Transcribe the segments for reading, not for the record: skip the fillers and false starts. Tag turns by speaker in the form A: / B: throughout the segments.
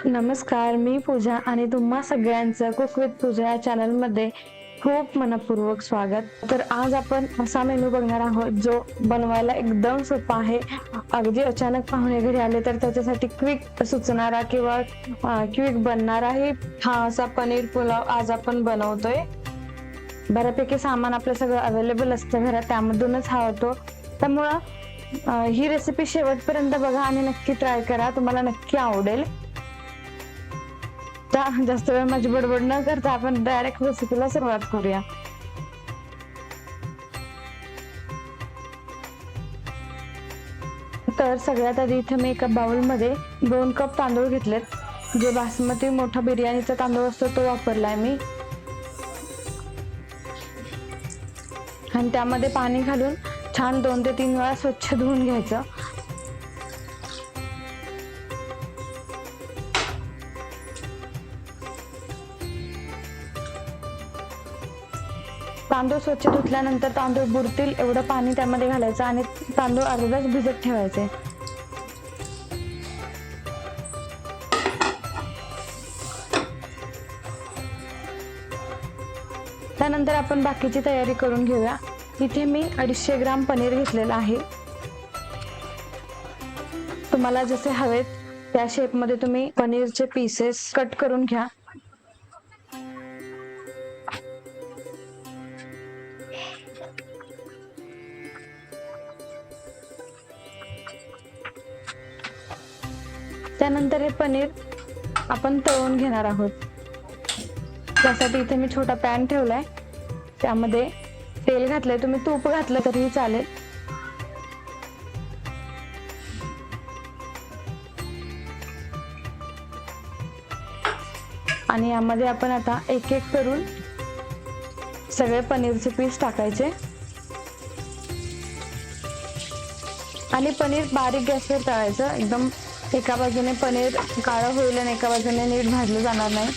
A: नमस्कार, मी पूजा आणि तुम्हा सगळ्यांचं कुक विथ पूजा या चॅनलमध्ये खूप मनपूर्वक स्वागत. तर आज आपण असा मेनू बघणार आहोत जो बनवायला एकदम सोपा आहे. अगदी अचानक पाहुणे घरी आले तर त्याच्यासाठी क्विक सुचणारा किंवा क्विक बनणाराही हा असा पनीर पुलाव आज आपण बनवतोय. बऱ्यापैकी सामान आपलं सगळं अवेलेबल असतं घरात, त्यामधूनच हा होतो. त्यामुळं ही रेसिपी शेवटपर्यंत बघा आणि नक्की ट्राय करा, तुम्हाला नक्की आवडेल. जास्त वेळ माझी बडबड न करता आपण डायरेक्ट रेसिपीला सुरुवात करूया. तर सगळ्यात आधी इथे मी एका बाउल मध्ये 2 कप तांदूळ घेतलेत. जे बासमती मोठा बिर्याणीचा तांदूळ असतो तो वापरलाय मी. आणि त्यामध्ये पाणी घालून छान 2 ते 3 वेळा स्वच्छ धुवून घ्यायचं. तांदूळ स्वच्छ धुतल्यानंतर तांदूळ बुडतील एवढं पाणी त्यामध्ये घालायचं आणि तांदूळ अर्धा तास भिजत ठेवायचे. त्यानंतर आपण बाकीची तयारी करून घेऊया. इथे मी 250 ग्राम पनीर घेतलेलं आहे. तुम्हाला जसे हवेत त्या शेप मध्ये तुम्ही पनीरचे पीसेस कट करून घ्या. त्यानंतर हे पनीर आपण तळून घेणार आहोत. त्यासाठी इथे मी छोटा पॅन ठेवलाय, त्यामध्ये तेल घातलंय. तुम्ही तूप घातलं तरीही चालेल. आणि यामध्ये आपण आता एक एक करून सगळे पनीरचे पीस टाकायचे आणि पनीर बारीक गॅसवर तळायचं. एकदम एका बाजूने पनीर काळं होईल आणि एका बाजूने नीट भाजलं जाणार नाही.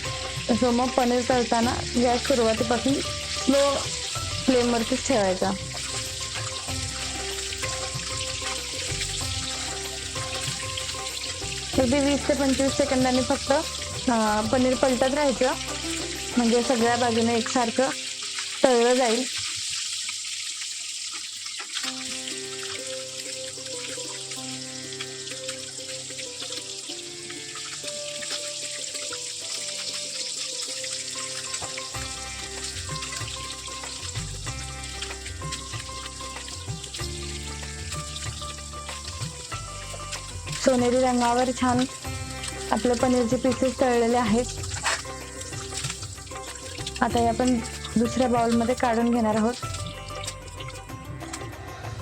A: तसं मग पनीर तळताना गॅस सुरुवातीपासून स्लो फ्लेमवरतीच ठेवायचा. अगदी 20 ते 25 सेकंदांनी फक्त पनीर पलटत राहायचं, म्हणजे सगळ्या बाजूने एकसारखं तळलं जाईल. सोनेरी रंगावर छान आपले पनीरचे पीसेस तळलेले आहेत. आता हे आपण दुसऱ्या बाउल मध्ये काढून घेणार आहोत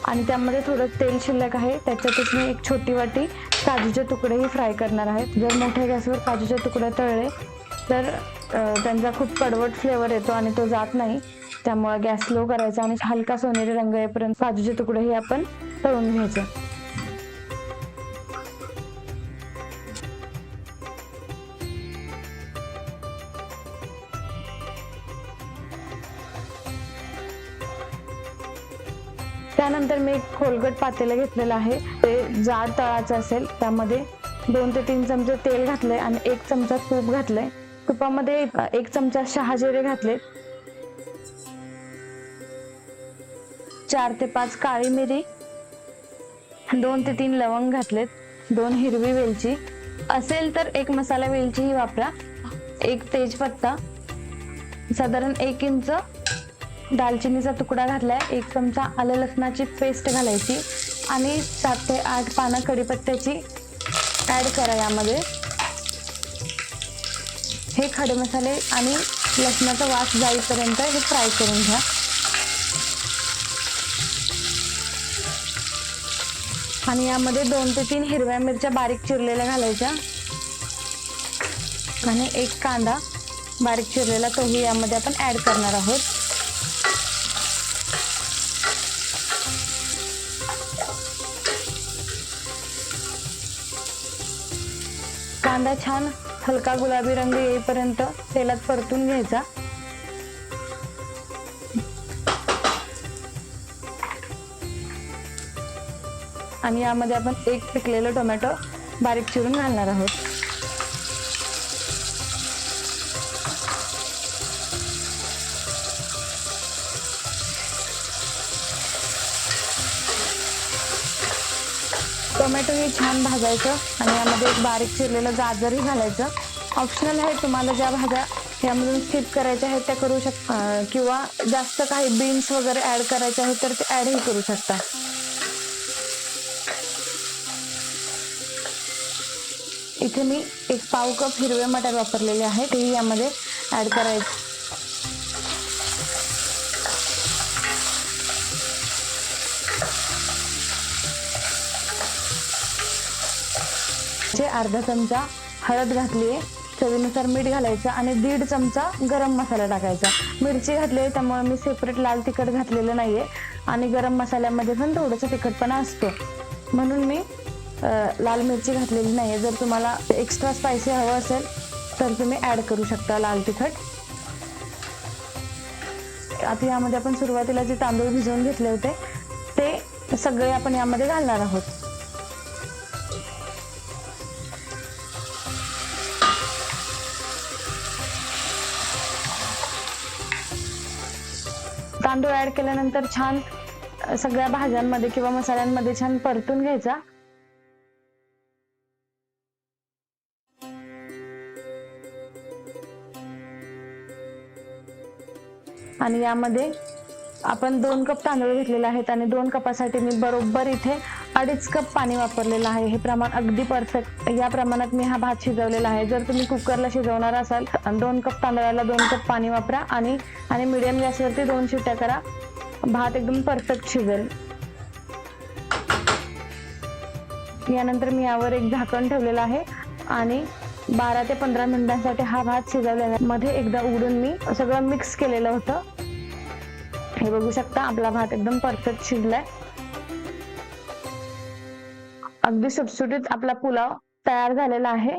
A: आणि त्यामध्ये थोडं तेल शिल्लक आहे, त्याच्यातच मी एक छोटी वाटी काजूचे तुकडेही फ्राय करणार आहेत. जर मोठ्या गॅसवर काजूचे तुकडे तळले तर त्यांचा खूप कडवट फ्लेवर येतो आणि तो जात नाही. त्यामुळे गॅस स्लो करायचा आणि हलका सोनेरी रंग येईपर्यंत काजूचे तुकडेही आपण तळून घ्यायचे. त्यानंतर मी एक खोलगट पातेलं घेतलेलं आहे, ते जाड तळाचं असेल. त्यामध्ये 2 ते 3 चमचे तेल घातले आणि 1 चमचा तूप घातले. तुपामध्ये 1 चमचा शहाजिरे घातले, 4 ते 5 काळी मिरी, 2 ते 3 लवंग घातलेत, 2 हिरवी वेलची असेल तर 1 मसाला वेलचीही वापरा, 1 तेजपत्ता, साधारण 1 इंच दालचिनीचा तुकडा घातलाय, 1 चमचा आलं लसणाची पेस्ट घालायची आणि 7 ते 8 पानं कढीपत्त्याची ऍड करा यामध्ये. हे खडे मसाले आणि लसणाचा वास जाईपर्यंत हे फ्राय करून घ्या. आणि यामध्ये 2 ते 3 हिरव्या मिरच्या बारीक चिरलेल्या घालायच्या आणि 1 कांदा बारीक चिरलेला तोही यामध्ये आपण ऍड करणार आहोत. कांदा छान हलका गुलाबी रंग येईपर्यंत तेलात परतून घ्यायचा. आणि यामध्ये आपण 1 पिकलेलं टोमॅटो बारीक चिरून घालणार आहोत. टोमॅटोही छान भाजायचं आणि यामध्ये एक बारीक चिरलेलं गाजरही घालायचं. ऑप्शनल आहे, तुम्हाला ज्या भाज्या यामधून स्किप करायच्या आहेत त्या करू शकता किंवा जास्त काही बीन्स वगैरे ऍड करायचे आहेत तर ते ऍडही करू शकता. इथे मी एक पाव कप हिरवे मटार वापरलेले आहे, तेही यामध्ये ऍड करायचे. अर्धा चमचा हळद घातली आहे, चवीनुसार मीठ घालायचं आणि 1.5 चमचा गरम मसाला टाकायचा. मिरची घातली आहे त्यामुळे मी सेपरेट लाल तिखट घातलेलं नाहीये आणि गरम मसाल्यामध्ये पण थोडंसं तिखटपणा असतो म्हणून मी लाल मिरची घातलेली नाहीये. जर तुम्हाला एक्स्ट्रा स्पायसी हवं असेल तर तुम्ही ऍड करू शकता लाल तिखट. आता यामध्ये आपण सुरुवातीला जे तांदूळ भिजवून घेतले होते ते सगळे आपण यामध्ये घालणार आहोत. तांदूळ ऍड केल्यानंतर छान सगळ्या भाज्यांमध्ये किंवा मसाल्यांमध्ये छान परतून घ्यायचा. आणि यामध्ये आपण 2 कप तांदूळ घेतलेले आहेत आणि 2 कपासाठी मी बरोबर इथे 2.5 कप पाणी वापरलेलं आहे. हे प्रमाण अगदी परफेक्ट. या प्रमाणात मी हा भात शिजवलेला आहे. जर तुम्ही कुकरला शिजवणार असाल 2 कप तांदळाला 2 कप पाणी वापरा आणि मीडियम गॅसवरती 2 शिट्ट्या करा. भात एकदम परफेक्ट शिजेल. यानंतर मी यावर एक झाकण ठेवलेलं आहे आणि 12 ते 15 मिनिटांसाठी हा भात शिजवलेला आहे. मध्ये एकदा उघडून मी सगळं मिक्स केलेलं होतं. हे बघू शकता आपला भात एकदम परफेक्ट शिजलाय. अगदी सुटसुटीत आपला पुलाव तयार झालेला आहे.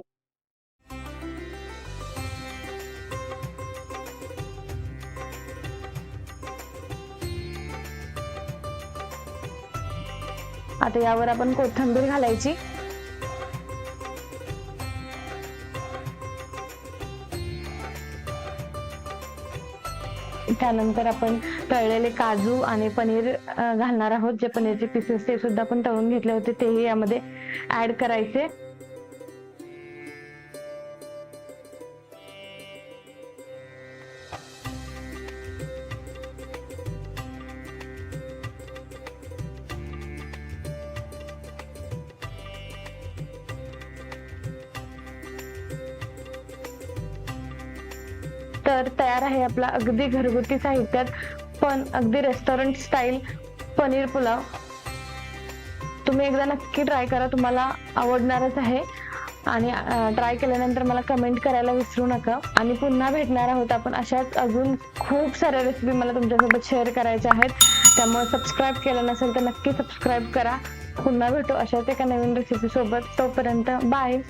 A: आता यावर आपण कोथिंबीर घालायची. त्यानंतर आपण तळलेले काजू आणि पनीर घालणार आहोत. जे पनीरचे पीसेस ते सुद्धा आपण तळून घेतले होते तेही यामध्ये ऍड करायचे. तर तयार आहे आपला अगदी घरगुती साहित्यात पण अगदी रेस्टॉरंट स्टाईल पनीर पुलाव. तुम्ही एकदा नक्की ट्राय करा, तुम्हाला आवडणारच आहे. आणि ट्राय केल्यानंतर मला कमेंट करायला विसरू नका. आणि पुन्हा भेटणार आहोत आपण अशाच अजून खूप साऱ्या रेसिपी मला तुमच्यासोबत शेअर करायच्या आहेत. त्यामुळे सबस्क्राईब केलं नसेल तर नक्की सबस्क्राईब करा. पुन्हा भेटू अशाच एका नवीन रेसिपी सोबत. तोपर्यंत बाय.